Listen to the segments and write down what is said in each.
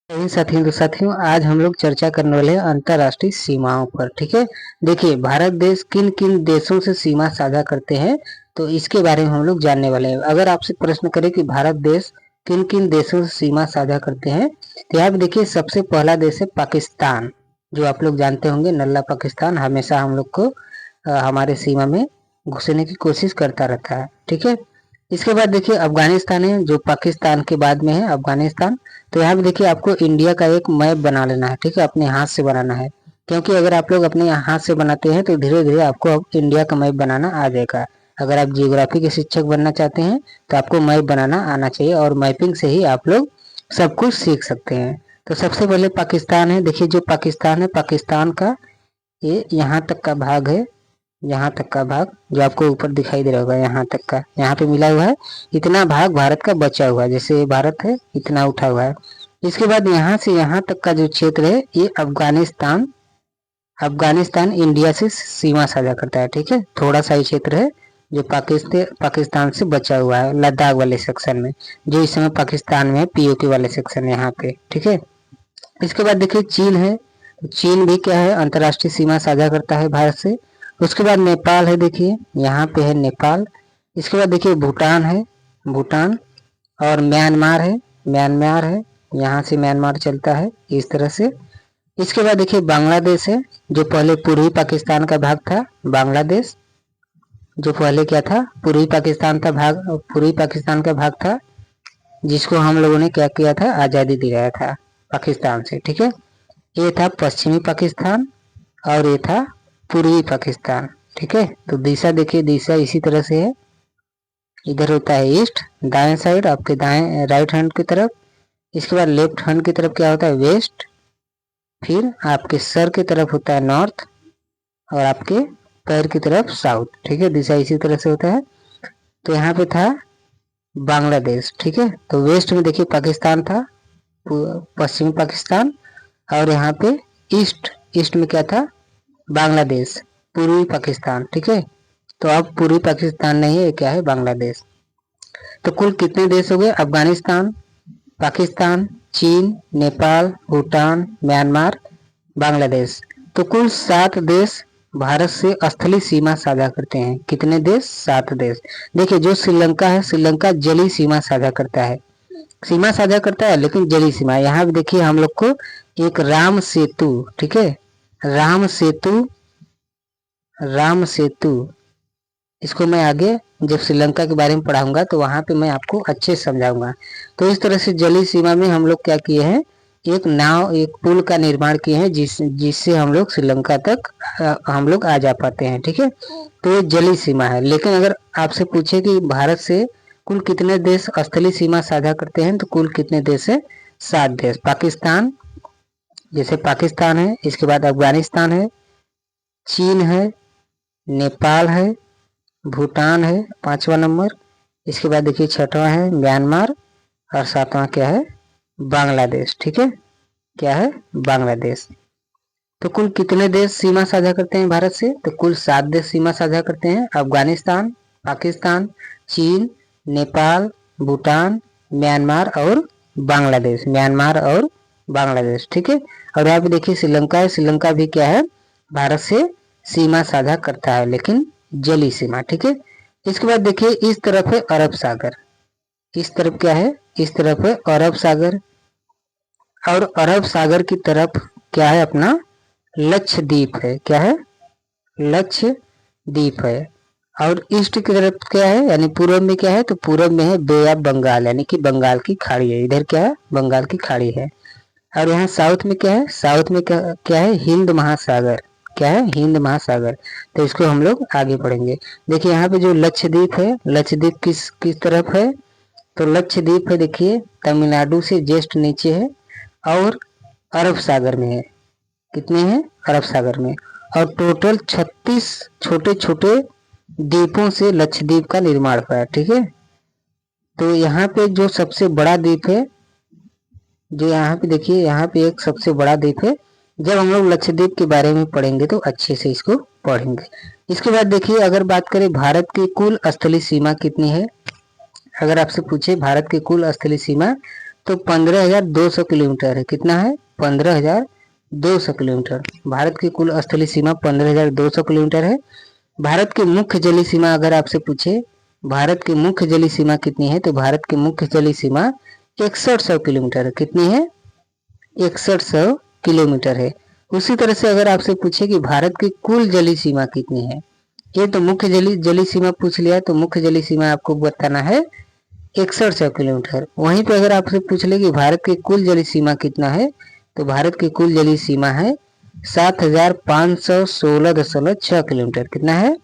इन साथियों आज हम लोग चर्चा करने वाले हैं अंतर्राष्ट्रीय सीमाओं पर। ठीक है, देखिए भारत देश किन किन देशों से सीमा साझा करते हैं, तो इसके बारे में हम लोग जानने वाले हैं। अगर आपसे प्रश्न करें कि भारत देश किन किन देशों से सीमा साझा करते हैं, तो यहाँ पे देखिए सबसे पहला देश है पाकिस्तान, जो आप लोग जानते होंगे। नल्ला पाकिस्तान हमेशा हम लोग को हमारे सीमा में घुसने की कोशिश करता रहता है। ठीक है, इसके बाद देखिए अफगानिस्तान है, जो पाकिस्तान के बाद में है अफगानिस्तान। तो यहाँ पे देखिए आपको इंडिया का एक मैप बना लेना है। ठीक है, अपने हाथ से बनाना है, क्योंकि अगर आप लोग अपने हाथ से बनाते हैं तो धीरे धीरे आपको अब इंडिया का मैप बनाना आ जाएगा। अगर आप जियोग्राफी के शिक्षक बनना चाहते हैं तो आपको मैप बनाना आना चाहिए, और मैपिंग से ही आप लोग सब कुछ सीख सकते हैं। तो सबसे पहले पाकिस्तान है। देखिए जो पाकिस्तान है, पाकिस्तान का ये यहाँ तक का भाग है, यहाँ तक का भाग जो आपको ऊपर दिखाई दे रहा होगा, यहाँ तक का, यहाँ पे मिला हुआ है। इतना भाग भारत का बचा हुआ है, जैसे भारत है इतना उठा हुआ है। इसके बाद यहाँ से यहाँ तक का जो क्षेत्र है ये अफगानिस्तान, अफगानिस्तान इंडिया से सीमा साझा करता है। ठीक है, थोड़ा सा ही क्षेत्र है जो पाकिस्तान से बचा हुआ है, लद्दाख वाले सेक्शन में, जो इस समय पाकिस्तान में है, पीओके वाले सेक्शन यहाँ पे। ठीक है, इसके बाद देखिए चीन है। चीन भी क्या है, अंतर्राष्ट्रीय सीमा साझा करता है भारत से। उसके बाद नेपाल है, देखिए यहाँ पे है नेपाल। इसके बाद देखिए भूटान है, भूटान, और म्यांमार है, म्यांमार है, यहाँ से म्यांमार चलता है इस तरह से। इसके बाद देखिए बांग्लादेश है, जो पहले पूर्वी पाकिस्तान का भाग था। बांग्लादेश जो पहले क्या था, पूर्वी पाकिस्तान था भाग, पूर्वी पाकिस्तान का भाग था, जिसको हम लोगों ने क्या किया था, आज़ादी दिलाया था पाकिस्तान से। ठीक है, ये था पश्चिमी पाकिस्तान और ये था पूर्वी पाकिस्तान। ठीक है, तो दिशा देखिए, दिशा इसी तरह से है। इधर होता है ईस्ट, दाएं साइड आपके दाएं राइट हैंड की तरफ। इसके बाद लेफ्ट हैंड की तरफ क्या होता है, वेस्ट। फिर आपके सर की तरफ होता है नॉर्थ, और आपके पैर की तरफ साउथ। ठीक है, दिशा इसी तरह से होता है। तो यहाँ पे था बांग्लादेश। ठीक है, तो वेस्ट में देखिए पाकिस्तान था, पश्चिमी पाकिस्तान, और यहाँ पे ईस्ट, ईस्ट में क्या था, बांग्लादेश, पूर्वी पाकिस्तान। ठीक है, तो अब पूर्वी पाकिस्तान नहीं है, क्या है, बांग्लादेश। तो कुल कितने देश हो गए, अफगानिस्तान, पाकिस्तान, चीन, नेपाल, भूटान, म्यांमार, बांग्लादेश। तो कुल 7 देश भारत से स्थलीय सीमा साझा करते हैं। कितने देश, 7 देश। देखिए जो श्रीलंका है, श्रीलंका जलीय सीमा साझा करता है, सीमा साझा करता है लेकिन जलीय सीमा। यहाँ भी देखिए हम लोग को एक राम सेतु, ठीक है, राम सेतु, राम सेतु, इसको मैं आगे जब श्रीलंका के बारे में पढ़ाऊंगा तो वहां पे मैं आपको अच्छे से समझाऊंगा। तो इस तरह से जलीय सीमा में हम लोग क्या किए हैं, एक नाव, एक पुल का निर्माण किए हैं, जिससे हम लोग श्रीलंका तक हम लोग आ जा पाते हैं। ठीक है, तो ये जलीय सीमा है। लेकिन अगर आपसे पूछे कि भारत से कुल कितने देश स्थलीय सीमा साझा करते हैं, तो कुल कितने देश है, 7 देश। पाकिस्तान, जैसे पाकिस्तान है, इसके बाद अफगानिस्तान है, चीन है, नेपाल है, भूटान है 5वां नंबर। इसके बाद देखिए 6वां है म्यांमार, और 7वां क्या है, बांग्लादेश। ठीक है, क्या है, बांग्लादेश। तो कुल कितने देश सीमा साझा करते हैं भारत से, तो कुल 7 देश सीमा साझा करते हैं। अफगानिस्तान, पाकिस्तान, चीन, नेपाल, भूटान, म्यांमार और बांग्लादेश, म्यांमार और बांग्लादेश। ठीक है, और यहाँ पे देखिए श्रीलंका है, श्रीलंका भी क्या है, भारत से सीमा साझा करता है, लेकिन जलीय सीमा। ठीक है, इसके बाद देखिए इस तरफ है अरब सागर, इस तरफ क्या है, इस तरफ है अरब सागर, और अरब सागर की तरफ क्या है, अपना लक्षद्वीप है। क्या है, लक्षद्वीप है। और ईस्ट की तरफ क्या है, यानी पूर्व में क्या है, तो पूर्व में है बे ऑफ बंगाल, यानी कि बंगाल की खाड़ी है। इधर क्या है, बंगाल की खाड़ी है। और यहाँ साउथ में क्या है, साउथ में क्या है, हिंद महासागर। क्या है, हिंद महासागर। तो इसको हम लोग आगे पढ़ेंगे। देखिए यहाँ पे जो लक्षद्वीप है, लक्षद्वीप किस किस तरफ है, तो लक्षद्वीप है देखिए तमिलनाडु से जस्ट नीचे है, और अरब सागर में है। कितने हैं, अरब सागर में। और टोटल 36 छोटे छोटे द्वीपों से लक्षद्वीप का निर्माण हुआ है। ठीक है, तो यहाँ पे जो सबसे बड़ा द्वीप है, जो यहाँ पे देखिए, यहाँ पे एक सबसे बड़ा द्वीप है। जब हम लोग लक्षद्वीप के बारे में पढ़ेंगे तो अच्छे से इसको पढ़ेंगे। इसके बाद देखिए अगर बात करें भारत की कुल स्थलीय सीमा कितनी है, अगर आपसे पूछे भारत की कुल स्थलीय सीमा, तो 15,200 किलोमीटर है। कितना है? 15,200 किलोमीटर। भारत की कुल स्थलीय सीमा 15,200 किलोमीटर है। भारत की मुख्य जलीय सीमा अगर आपसे पूछे भारत की मुख्य जलीय सीमा कितनी है, तो भारत की मुख्य जलीय सीमा 6100 किलोमीटर है। कितनी है? 6100 किलोमीटर है। उसी तरह से अगर आपसे पूछे कि भारत की कुल जलीय सीमा कितनी है, ये तो मुख्य जलीय सीमा पूछ लिया, तो मुख्य जलीय सीमा आपको बताना है 6100 किलोमीटर। वहीं पे अगर आपसे पूछ ले कि भारत की कुल जलीय सीमा कितना है, तो भारत की कुल जलीय सीमा है 7516.6 किलोमीटर। कितना है?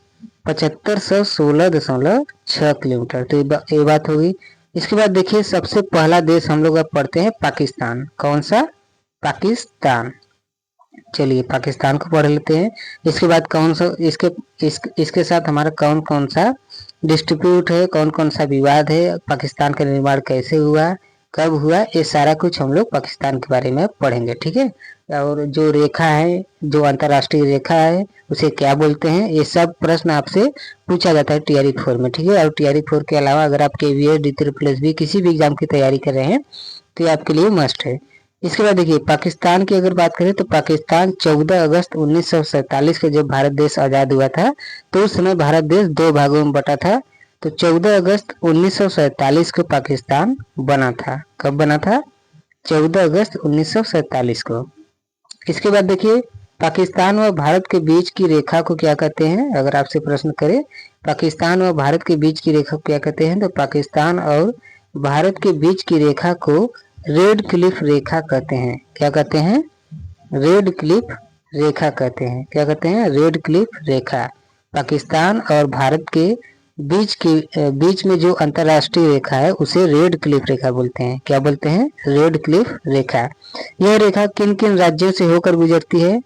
7516.6 किलोमीटर। तो ये बात होगी। इसके बाद देखिए सबसे पहला देश हम लोग अब पढ़ते हैं पाकिस्तान। कौन सा? पाकिस्तान। चलिए पाकिस्तान को पढ़ लेते हैं। इसके बाद कौन सा इसके साथ हमारा कौन कौन सा डिस्प्यूट है, कौन कौन सा विवाद है, पाकिस्तान का निर्माण कैसे हुआ, कब हुआ, ये सारा कुछ हम लोग पाकिस्तान के बारे में पढ़ेंगे। ठीक है। और जो रेखा है, जो अंतरराष्ट्रीय रेखा है, उसे क्या बोलते हैं, ये सब प्रश्न आपसे पूछा जाता है टीआरई 4 में। ठीक है। और टीआरई 4 के अलावा अगर आप केवीएस डी3+ किसी भी एग्जाम की तैयारी कर रहे हैं तो ये आपके लिए मस्ट है। इसके बाद देखिए पाकिस्तान की अगर बात करें तो पाकिस्तान 14 अगस्त 1947 को जब भारत देश आज़ाद हुआ था, तो उस समय भारत देश 2 भागों में बटा था। तो 14 अगस्त 1947 को पाकिस्तान बना था। कब बना था? 14 अगस्त 1947 को। इसके बाद देखिए पाकिस्तान व भारत के बीच की रेखा को क्या कहते हैं? अगर आपसे प्रश्न करें पाकिस्तान व भारत के बीच की रेखा को क्या कहते हैं, तो पाकिस्तान और भारत के बीच की रेखा को रेड क्लिफ रेखा कहते हैं। क्या कहते हैं? रेड क्लिफ रेखा कहते हैं। क्या कहते हैं? रेड क्लिफ रेखा। पाकिस्तान और भारत के बीच में जो अंतरराष्ट्रीय रेखा है उसे रेड क्लिफ रेखा बोलते हैं। क्या बोलते हैं? रेड क्लिफ रेखा। यह रेखा किन किन राज्यों से होकर गुजरती है?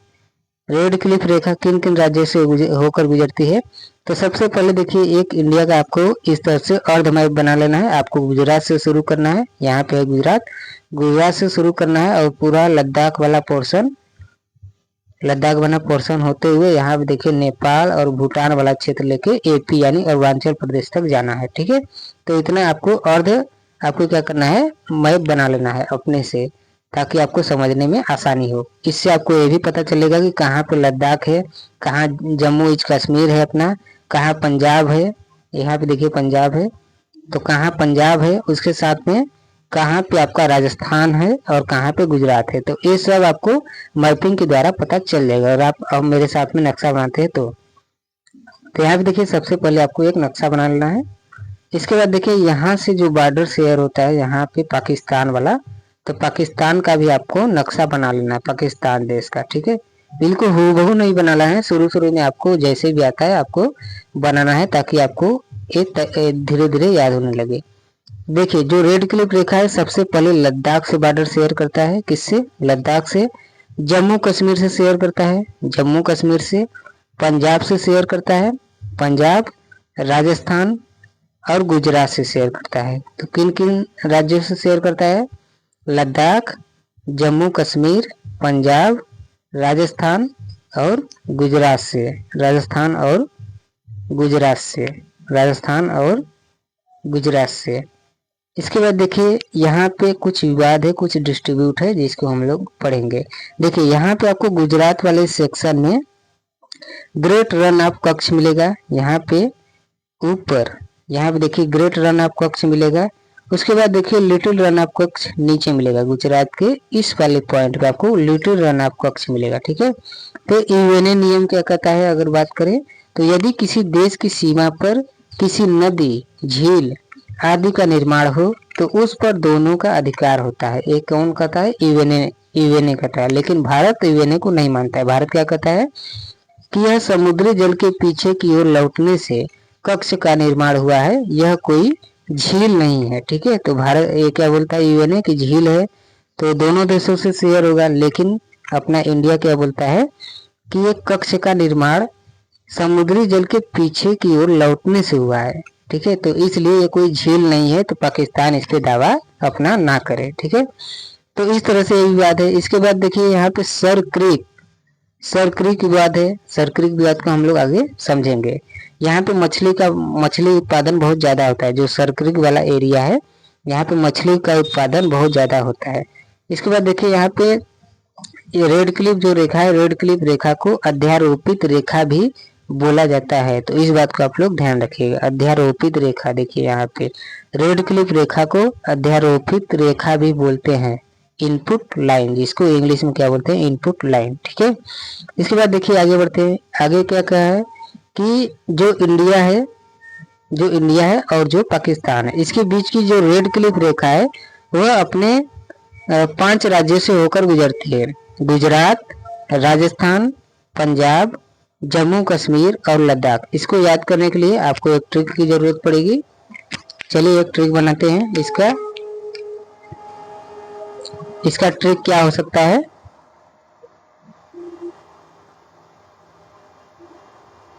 रेड क्लिफ रेखा किन किन राज्यों से होकर गुजरती है? तो सबसे पहले देखिए एक इंडिया का आपको इस तरह से अर्ध मैप बना लेना है। आपको गुजरात से शुरू करना है। यहाँ पे है गुजरात से शुरू करना है और पूरा लद्दाख वाला पोर्शन होते हुए यहाँ पे देखिए नेपाल और भूटान वाला क्षेत्र लेके एपी यानी अरुणाचल प्रदेश तक जाना है। ठीक है। तो इतना आपको क्या करना है, मैप बना लेना है अपने से, ताकि आपको समझने में आसानी हो। इससे आपको ये भी पता चलेगा कि कहाँ पे लद्दाख है, कहाँ जम्मू कश्मीर है अपना, कहाँ पंजाब है। यहाँ पे देखिए पंजाब है, तो कहाँ पंजाब है, उसके साथ में कहाँ पे आपका राजस्थान है और कहाँ पे गुजरात है। तो ये सब आपको मैपिंग के द्वारा पता चल जाएगा। और आप अब मेरे साथ में नक्शा बनाते हैं तो यहाँ पे देखिए सबसे पहले आपको एक नक्शा बना लेना है। इसके बाद देखिए यहाँ से जो बॉर्डर शेयर होता है यहाँ पे पाकिस्तान वाला, तो पाकिस्तान का भी आपको नक्शा बना लेना है, पाकिस्तान देश का। ठीक है। बिल्कुल हूबहू नहीं बनाना है, शुरू में आपको जैसे भी आता है आपको बनाना है, ताकि आपको धीरे धीरे याद होने लगे। देखिए जो रेड क्लिफ रेखा है सबसे पहले लद्दाख से बॉर्डर शेयर करता है। किससे? लद्दाख से। जम्मू कश्मीर से शेयर करता है, जम्मू कश्मीर से। पंजाब से शेयर करता है, पंजाब, राजस्थान और गुजरात से शेयर करता है। तो किन किन राज्यों से शेयर करता है? लद्दाख, जम्मू कश्मीर, पंजाब, राजस्थान और गुजरात से। राजस्थान और गुजरात से। इसके बाद देखिए यहाँ पे कुछ विवाद है, कुछ डिस्ट्रीब्यूट है, जिसको हम लोग पढ़ेंगे। देखिए यहाँ पे आपको गुजरात वाले सेक्शन में ग्रेट रन ऑफ कच्छ मिलेगा। यहाँ पे ऊपर यहाँ पे देखिए ग्रेट रन ऑफ कच्छ मिलेगा। उसके बाद देखिए लिटिल रन ऑफ कच्छ नीचे मिलेगा। गुजरात के इस वाले पॉइंट पे आपको लिटिल रन ऑफ कच्छ मिलेगा। ठीक है। तो यूएनए नियम क्या कहता है अगर बात करें तो यदि किसी देश की सीमा पर किसी नदी, झील आदि का निर्माण हो तो उस पर दोनों का अधिकार होता है। एक कौन कहता है? यूएनए कहता है। लेकिन भारत यूएनए को नहीं मानता है। भारत क्या कहता है कि यह समुद्री जल के पीछे की ओर लौटने से कक्ष का निर्माण हुआ है, यह कोई झील नहीं है। ठीक है। तो भारत ये क्या बोलता है यूएनए की झील है, तो दोनों देशों से शेयर होगा। लेकिन अपना इंडिया क्या बोलता है कि ये कक्ष का निर्माण समुद्री जल के पीछे की ओर लौटने से हुआ है। ठीक है। तो इसलिए ये कोई झील नहीं है, तो पाकिस्तान इस पे दावा अपना ना करे। ठीक है। तो इस तरह से यही विवाद है। इसके बाद देखिए यहाँ पे सर क्रीक विवाद है। सर क्रीक विवाद को हम लोग आगे समझेंगे। यहाँ पे मछली उत्पादन बहुत ज्यादा होता है। जो सर क्रीक वाला एरिया है यहाँ पे मछली का उत्पादन बहुत ज्यादा होता है। इसके बाद देखिए यहाँ पे ये रेड क्लिफ जो रेखा है, रेड क्लिफ रेखा को अध्यारोपित रेखा भी बोला जाता है, तो इस बात को आप लोग ध्यान रखिएगा। अध्यारोपित रेखा, देखिए यहाँ पे रेड क्लिफ रेखा को अध्यारोपित रेखा भी बोलते हैं, इनपुट लाइन, जिसको इंग्लिश में क्या बोलते हैं, इनपुट लाइन। ठीक है, इसके बाद देखिए आगे बढ़ते हैं। आगे क्या कहा है कि जो इंडिया है और जो पाकिस्तान है, इसके बीच की जो रेड क्लिफ रेखा है वह अपने 5 राज्यों से होकर गुजरती है। गुजरात, राजस्थान, पंजाब, जम्मू कश्मीर और लद्दाख। इसको याद करने के लिए आपको एक ट्रिक की जरूरत पड़ेगी। चलिए एक ट्रिक बनाते हैं। इसका ट्रिक क्या हो सकता है,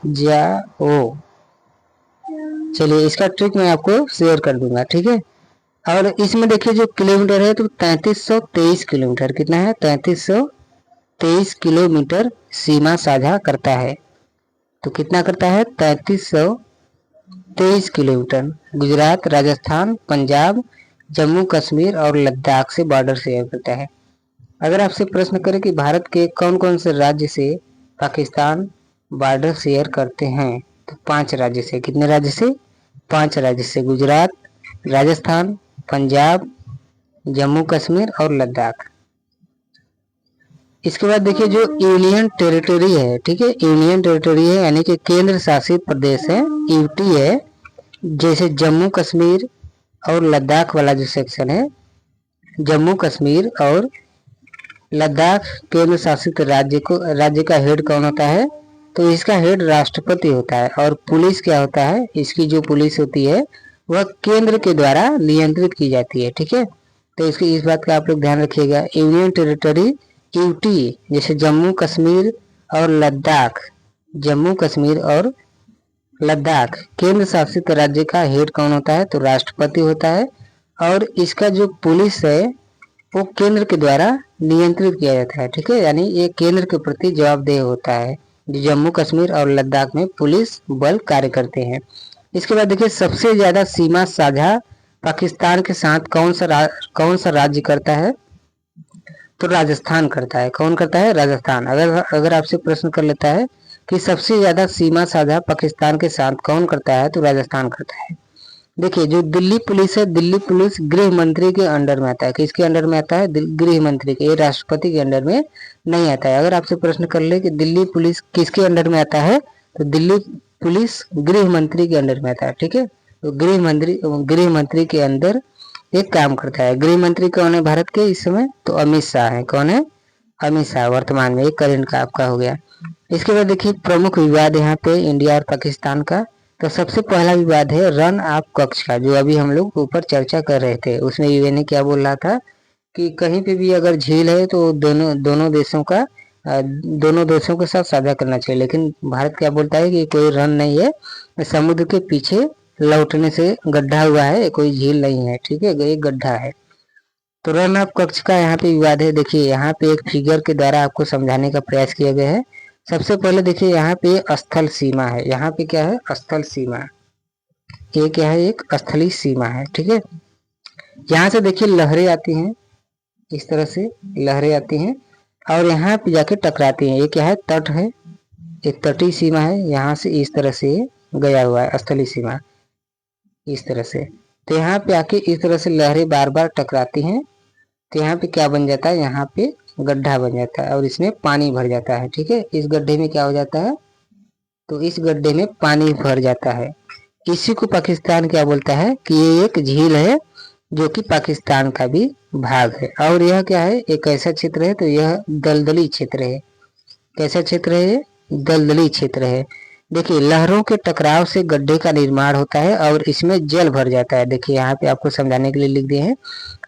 जाओ, चलिए इसका ट्रिक मैं आपको शेयर कर दूंगा। ठीक है, और इसमें देखिए जो किलोमीटर है तो 3323 किलोमीटर, कितना है, 3323 किलोमीटर सीमा साझा करता है। तो कितना करता है, 3323 किलोमीटर गुजरात, राजस्थान, पंजाब, जम्मू कश्मीर और लद्दाख से बॉर्डर शेयर करता है। अगर आपसे प्रश्न करें कि भारत के कौन कौन से राज्य से पाकिस्तान बॉर्डर शेयर करते हैं, तो 5 राज्य से। कितने राज्य से, 5 राज्य से, गुजरात, राजस्थान, पंजाब, जम्मू कश्मीर और लद्दाख। इसके बाद देखिए जो यूनियन टेरिटरी है, ठीक है, यूनियन टेरिटरी है यानी कि केंद्र शासित प्रदेश है, यूटी है, जैसे जम्मू कश्मीर और लद्दाख वाला जो सेक्शन है, जम्मू कश्मीर और लद्दाख केंद्र शासित राज्य का हेड कौन होता है, तो इसका हेड राष्ट्रपति होता है। और पुलिस क्या होता है, इसकी जो पुलिस होती है वह केंद्र के द्वारा नियंत्रित की जाती है। ठीक है, तो इसकी इस बात का आप लोग ध्यान रखिएगा। यूनियन टेरिटरी यूटी, जैसे जम्मू कश्मीर और लद्दाख, जम्मू कश्मीर और लद्दाख केंद्र शासित राज्य का हेड कौन होता है, तो राष्ट्रपति होता है। और इसका जो पुलिस है वो केंद्र के द्वारा नियंत्रित किया जाता है। ठीक है, यानी ये केंद्र के प्रति जवाबदेह होता है। जो जम्मू कश्मीर और लद्दाख में पुलिस बल कार्य करते हैं। इसके बाद देखिए सबसे ज्यादा सीमा साझा पाकिस्तान के साथ कौन सा राज्य करता है, तो राजस्थान करता है। कौन करता है, राजस्थान। अगर आपसे प्रश्न कर लेता है कि सबसे ज्यादा सीमा साझा पाकिस्तान के साथ कौन करता है, तो राजस्थान करता है। देखिए जो दिल्ली पुलिस है, दिल्ली पुलिस गृह मंत्री के अंडर में आता है। किसके अंडर में आता है, गृह मंत्री के, ये राष्ट्रपति के अंडर में नहीं आता है। अगर आपसे प्रश्न कर ले कि दिल्ली पुलिस किसके अंडर में आता है, तो दिल्ली पुलिस गृह मंत्री के अंडर में आता है। ठीक है, तो गृह मंत्री के अंदर एक काम करता है। गृह मंत्री कौन है भारत के इस समय, तो अमित शाह है। कौन है, अमित शाह, वर्तमान में, एक करंट का आपका हो गया। इसके बाद देखिए प्रमुख विवाद यहाँ पे इंडिया और पाकिस्तान का, तो सबसे पहला विवाद है रन ऑफ कच्छ का, जो अभी हम लोग ऊपर चर्चा कर रहे थे। उसमें यूएन क्या बोल रहा था कि कहीं पे भी अगर झील है तो दोनों देशों के साथ साझा करना चाहिए। लेकिन भारत क्या बोलता है कि कोई रन नहीं है, समुद्र के पीछे लौटने से गड्ढा हुआ है, कोई झील नहीं है। ठीक है, एक गड्ढा है। तो रन ऑफ कच्छ का यहाँ पे विवाद है। देखिए यहाँ पे एक फिगर के द्वारा आपको समझाने का प्रयास किया गया है। सबसे पहले देखिए यहाँ पे स्थल सीमा है। यहाँ पे क्या है, स्थल सीमा, ये क्या है, एक स्थलीय सीमा है। ठीक है, यहाँ से देखिए लहरें आती हैं, इस तरह से लहरें आती हैं और यहाँ पे जाके टकराती हैं। ये क्या है, तट है, एक तटीय सीमा है। यहाँ से इस तरह से गया हुआ है स्थलीय सीमा, इस तरह से। तो यहाँ पे आके इस तरह से लहरें बार बार टकराती हैं, तो यहाँ पे क्या बन जाता है, यहाँ पे गड्ढा बन जाता है और इसमें पानी भर जाता है। ठीक है, इस गड्ढे में क्या हो जाता है, तो इस गड्ढे में पानी भर जाता है। इसी को पाकिस्तान क्या बोलता है कि ये एक झील है जो कि पाकिस्तान का भी भाग है। और यह क्या है, एक ऐसा क्षेत्र है, तो यह दलदली क्षेत्र है। कैसा क्षेत्र है, दलदली क्षेत्र है। देखिए लहरों के टकराव से गड्ढे का निर्माण होता है और इसमें जल भर जाता है। देखिए यहाँ पे आपको समझाने के लिए लिख दिए हैं।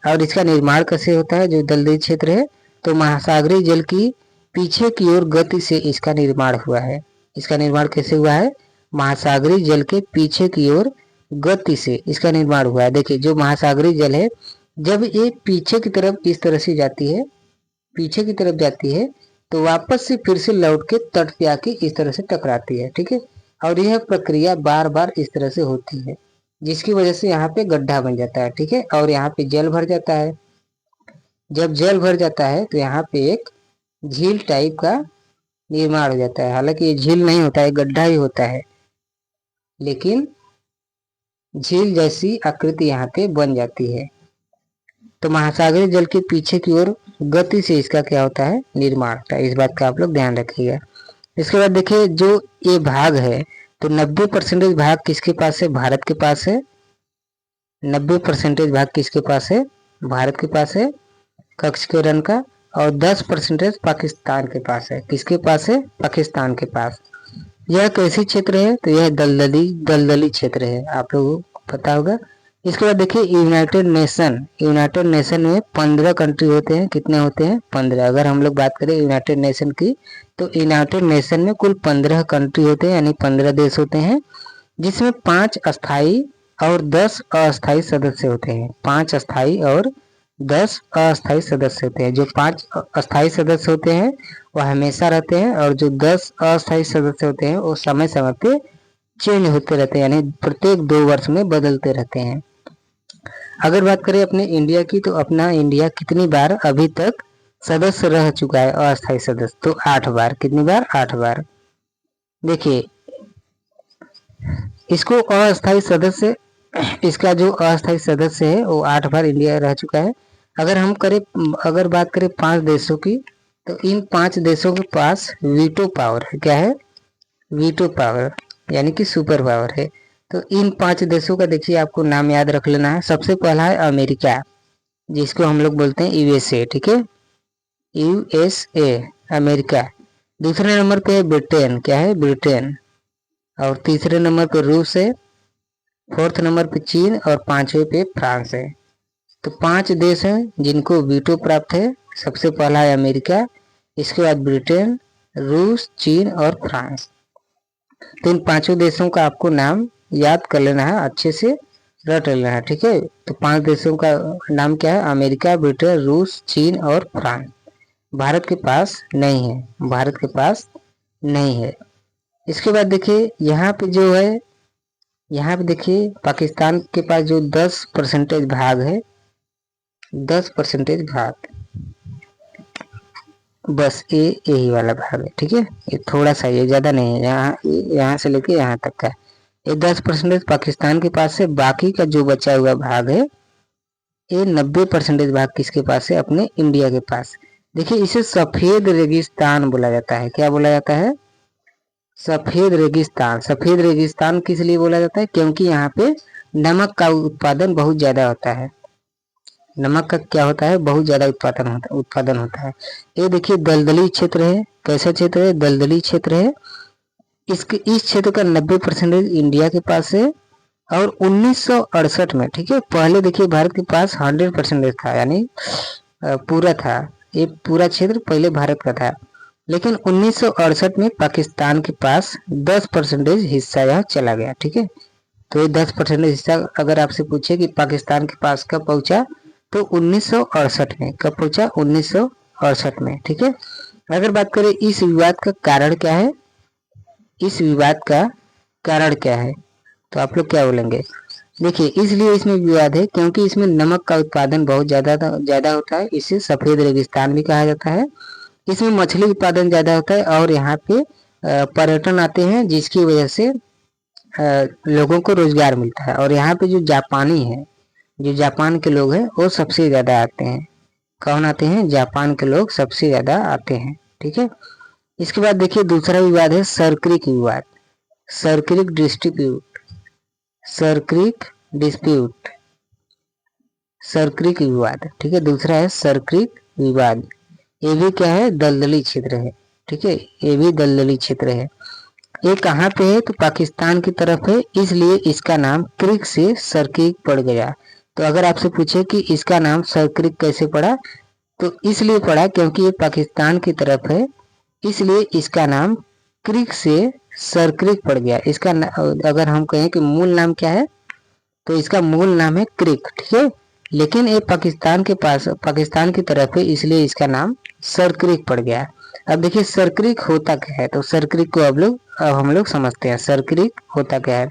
और इसका निर्माण कैसे होता है, जो दलदली क्षेत्र है, तो महासागरीय जल की पीछे की ओर गति से इसका निर्माण हुआ है। इसका निर्माण कैसे हुआ है, महासागरीय जल के पीछे की ओर गति से इसका निर्माण हुआ है। देखिए जो महासागरीय जल है, जब ये पीछे की तरफ इस तरह से जाती है, पीछे की तरफ जाती है, तो वापस से फिर से लौट के तट पे आके इस तरह से टकराती है। ठीक है, और यह प्रक्रिया बार बार इस तरह से होती है। जिसकी वजह से यहाँ पे गड्ढा बन जाता है, ठीक है, और यहाँ पे जल भर जाता है। जब जल भर जाता है तो यहाँ पे एक झील टाइप का निर्माण हो जाता है। हालांकि ये झील नहीं होता है, गड्ढा ही होता है, लेकिन झील जैसी आकृति यहाँ पे बन जाती है। तो महासागरीय जल के पीछे की ओर गति से इसका क्या होता है, निर्माण होता है। इस बात का आप लोग ध्यान रखिएगा। इसके बाद देखिए जो ये भाग है, तो 90% भाग किसके पास है, भारत के पास है। 90% भाग किसके पास है, भारत के पास है, कक्षकरण का। और 10% पाकिस्तान के पास है। किसके पास है, पाकिस्तान के पास। यह कैसी क्षेत्र है, तो यह दलदली क्षेत्र है, आप लोगों को पता होगा। इसके बाद देखिए यूनाइटेड नेशन में 15 कंट्री होते हैं। कितने होते हैं, 15। अगर हम लोग बात करें यूनाइटेड नेशन की, तो यूनाइटेड नेशन में कुल 15 कंट्री होते हैं, यानी 15 देश होते हैं, जिसमें 5 स्थायी और 10 अस्थायी सदस्य होते हैं। 5 स्थायी और 10 अस्थायी सदस्य होते हैं। जो 5 अस्थायी सदस्य होते हैं वह हमेशा रहते हैं, और जो 10 अस्थायी सदस्य होते हैं वो समय समय पे चेंज होते रहते हैं, यानी प्रत्येक 2 वर्ष में बदलते रहते हैं। अगर बात करें अपने इंडिया की, तो अपना इंडिया कितनी बार अभी तक सदस्य रह चुका है, अस्थायी सदस्य, तो 8 बार। कितनी बार, 8 बार। देखिए इसको अस्थायी सदस्य, इसका जो अस्थायी सदस्य है वो 8 बार इंडिया रह चुका है। अगर बात करें 5 देशों की, तो इन 5 देशों के पास वीटो पावर है। क्या है, वीटो पावर, यानी कि सुपर पावर है। तो इन 5 देशों का देखिए आपको नाम याद रख लेना है। सबसे पहला है अमेरिका, जिसको हम लोग बोलते हैं यूएसए, ठीक है, यूएसए, अमेरिका। दूसरे नंबर पे है ब्रिटेन। क्या है, ब्रिटेन। और तीसरे नंबर पे रूस है, 4th नंबर पे चीन, और 5वें पे फ्रांस है। तो 5 देश हैं जिनको वीटो प्राप्त है। सबसे पहला है अमेरिका, इसके बाद ब्रिटेन, रूस, चीन और फ्रांस। तो इन 5 देशों का आपको नाम याद कर लेना है, अच्छे से रट लेना है, ठीक है। तो 5 देशों का नाम क्या है, अमेरिका, ब्रिटेन, रूस, चीन और फ्रांस। भारत के पास नहीं है, भारत के पास नहीं है। इसके बाद देखिए यहाँ पे जो है, यहाँ पे देखिए पाकिस्तान के पास जो 10% भाग है, 10% भाग, बस ये यही वाला भाग है, ठीक है। ये थोड़ा सा, ये ज्यादा नहीं है, यहाँ से लेके यहाँ तक का ये 10% पाकिस्तान के पास है। बाकी का जो बचा हुआ भाग है, ये 90% भाग किसके पास है, अपने इंडिया के पास। देखिए इसे सफेद रेगिस्तान बोला जाता है। क्या बोला जाता है, सफेद रेगिस्तान। सफेद रेगिस्तान किस लिए बोला जाता है, क्योंकि यहाँ पे नमक का उत्पादन बहुत ज्यादा होता है। नमक का क्या होता है, बहुत ज्यादा उत्पादन होता है। ये देखिए दलदली क्षेत्र है। कैसा क्षेत्र है, दलदली क्षेत्र है। इस क्षेत्र का 90% इंडिया के पास है। और 1968 में, ठीक है, पहले देखिए भारत के पास 100% था, यानी पूरा था। ये पूरा क्षेत्र पहले भारत का था, लेकिन 1968 में पाकिस्तान के पास 10% हिस्सा यह चला गया, ठीक है। तो ये 10% हिस्सा अगर आपसे पूछे कि पाकिस्तान के पास कब पहुंचा, तो 1968 में। कब पहुंचा, 1968 में, ठीक है। अगर बात करें इस विवाद का कारण क्या है, इस विवाद का कारण क्या है, तो आप लोग क्या बोलेंगे। देखिए इसलिए इसमें विवाद है क्योंकि इसमें नमक का उत्पादन बहुत ज्यादा होता है। इसे सफेद रेगिस्तान भी कहा जाता है। इसमें मछली उत्पादन ज्यादा होता है, और यहाँ पे पर्यटन आते हैं, जिसकी वजह से लोगों को रोजगार मिलता है। और यहाँ पे जो जापानी है, जो जापान के लोग हैं, वो सबसे ज्यादा आते हैं। कौन आते हैं, जापान के लोग सबसे ज्यादा आते हैं, ठीक है। इसके बाद देखिए दूसरा विवाद है सरक्रिक विवाद, सरक्रिक डिस्प्यूट, सरक्रिक डिस्प्यूट, सरक्रिक विवाद, ठीक है। दूसरा है सरक्रिक विवाद। ये भी क्या है, दलदली क्षेत्र है, ठीक है, ये भी दलदली क्षेत्र है। ये कहाँ पे है, तो पाकिस्तान की तरफ है, इसलिए इसका नाम क्रिक से सरक्रिक पड़ गया। तो अगर आपसे पूछे कि इसका नाम सरक्रिक कैसे पड़ा, तो इसलिए पड़ा क्योंकि ये पाकिस्तान की तरफ है, इसलिए इसका नाम क्रिक से सरक्रिक पड़ गया। इसका अगर हम कहें कि मूल नाम क्या है, तो इसका मूल नाम है क्रिक, ठीक है। लेकिन ये पाकिस्तान के पास, पाकिस्तान की तरफ है, इसलिए इसका नाम सरक्रिक पड़ गया। अब देखिए सरक्रिक होता क्या है, तो सरक्रिक को अब हम लोग समझते हैं, सरक्रिक होता क्या है।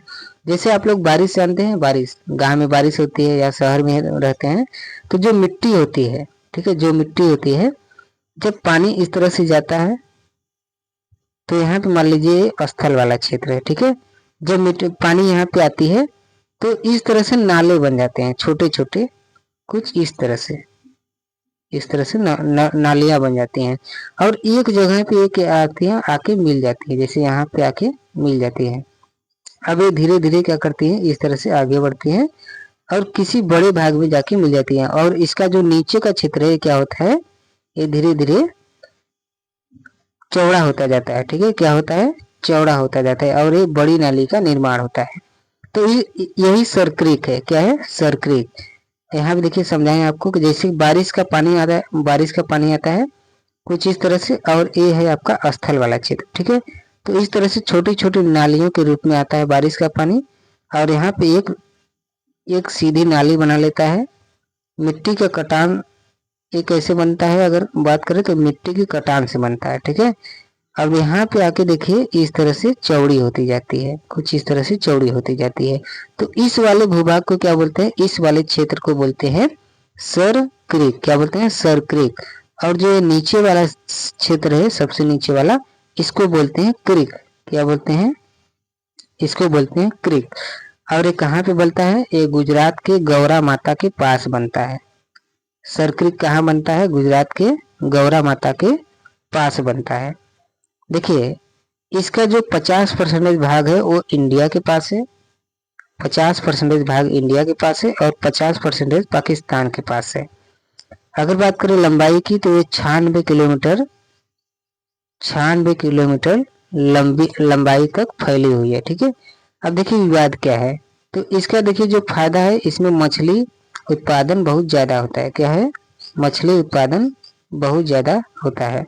जैसे आप लोग बारिश जानते हैं, बारिश गांव में बारिश होती है या शहर में रहते हैं, तो जो मिट्टी होती है, ठीक है, जो मिट्टी होती है, जब पानी इस तरह से जाता है तो यहाँ पे मान लीजिए स्थल वाला क्षेत्र है, ठीक है, जब मिट्टी पानी यहाँ पे आती है तो इस तरह से नाले बन जाते हैं, छोटे छोटे, कुछ इस तरह से, इस तरह से नालियां बन जाती हैं और एक जगह पे एक आती है, आके मिल जाती है, जैसे यहाँ पे आके मिल जाती है। अब ये धीरे धीरे क्या करती है, इस तरह से आगे बढ़ती है और किसी बड़े भाग में जाके मिल जाती है और इसका जो नीचे का क्षेत्र है क्या होता है, ये धीरे धीरे चौड़ा होता जाता है, ठीक है, क्या होता है, चौड़ा होता जाता है और ये बड़ी नाली का निर्माण होता है। तो यही सरक्रीक है, क्या है, सरक्रीक। यहाँ पे देखिए समझाएं आपको कि जैसे बारिश का पानी आता है, बारिश का पानी आता है कुछ इस तरह से और ये है आपका स्थल वाला क्षेत्र, ठीक है। तो इस तरह से छोटी छोटी नालियों के रूप में आता है बारिश का पानी और यहाँ पे एक सीधी नाली बना लेता है। मिट्टी का कटान ये कैसे बनता है, अगर बात करें तो मिट्टी की कटान से बनता है, ठीक है। अब यहाँ पे आके देखिए इस तरह से चौड़ी होती जाती है, कुछ इस तरह से चौड़ी होती जाती है। तो इस वाले भूभाग को क्या बोलते हैं, इस वाले क्षेत्र को बोलते हैं सर क्रीक, क्या बोलते हैं, सर क्रीक। और जो नीचे वाला क्षेत्र है, सबसे नीचे वाला, इसको बोलते हैं क्रीक, क्या बोलते हैं, इसको बोलते हैं क्रीक। और ये कहाँ पे बनता है, ये गुजरात के गौरा माता के पास बनता है। सर क्रीक कहाँ बनता है, गुजरात के गौरा माता के पास बनता है। देखिए इसका जो 50% भाग है वो इंडिया के पास है, 50% भाग इंडिया के पास है और 50% पाकिस्तान के पास है। अगर बात करें लंबाई की तो ये 96 किलोमीटर लंबाई तक फैली हुई है, ठीक है। अब देखिए विवाद क्या है, तो इसका देखिए जो फायदा है, इसमें मछली उत्पादन बहुत ज्यादा होता है, क्या है, मछली उत्पादन बहुत ज्यादा होता है।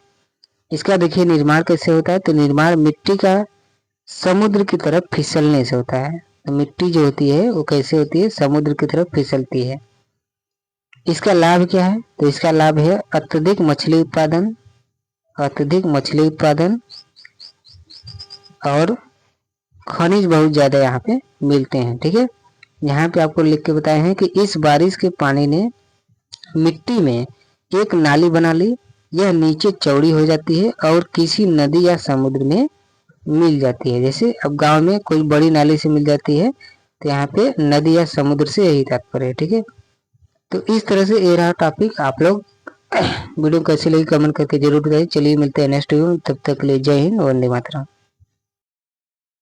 इसका देखिए निर्माण कैसे होता है, तो निर्माण मिट्टी का समुद्र की तरफ फिसलने से होता है। तो मिट्टी जो होती है वो कैसे होती है, समुद्र की तरफ फिसलती है। इसका लाभ क्या है, तो इसका लाभ है अत्यधिक मछली उत्पादन, अत्यधिक मछली उत्पादन और खनिज बहुत ज्यादा यहाँ पे मिलते हैं, ठीक है। यहाँ पे आपको लिख के बताए हैं कि इस बारिश के पानी ने मिट्टी में एक नाली बना ली, यह नीचे चौड़ी हो जाती है और किसी नदी या समुद्र में मिल जाती है। जैसे अब गांव में कोई बड़ी नाली से मिल जाती है, तो यहाँ पे नदी या समुद्र से यही तात्पर्य है, ठीक है। तो इस तरह से ये रहा टॉपिक। आप लोग वीडियो कैसी लगी कमेंट करके जरूर बताइए। चलिए मिलते हैं नेक्स्ट वीडियो में, तब तक के लिए जय हिंद, वंदे मातरम।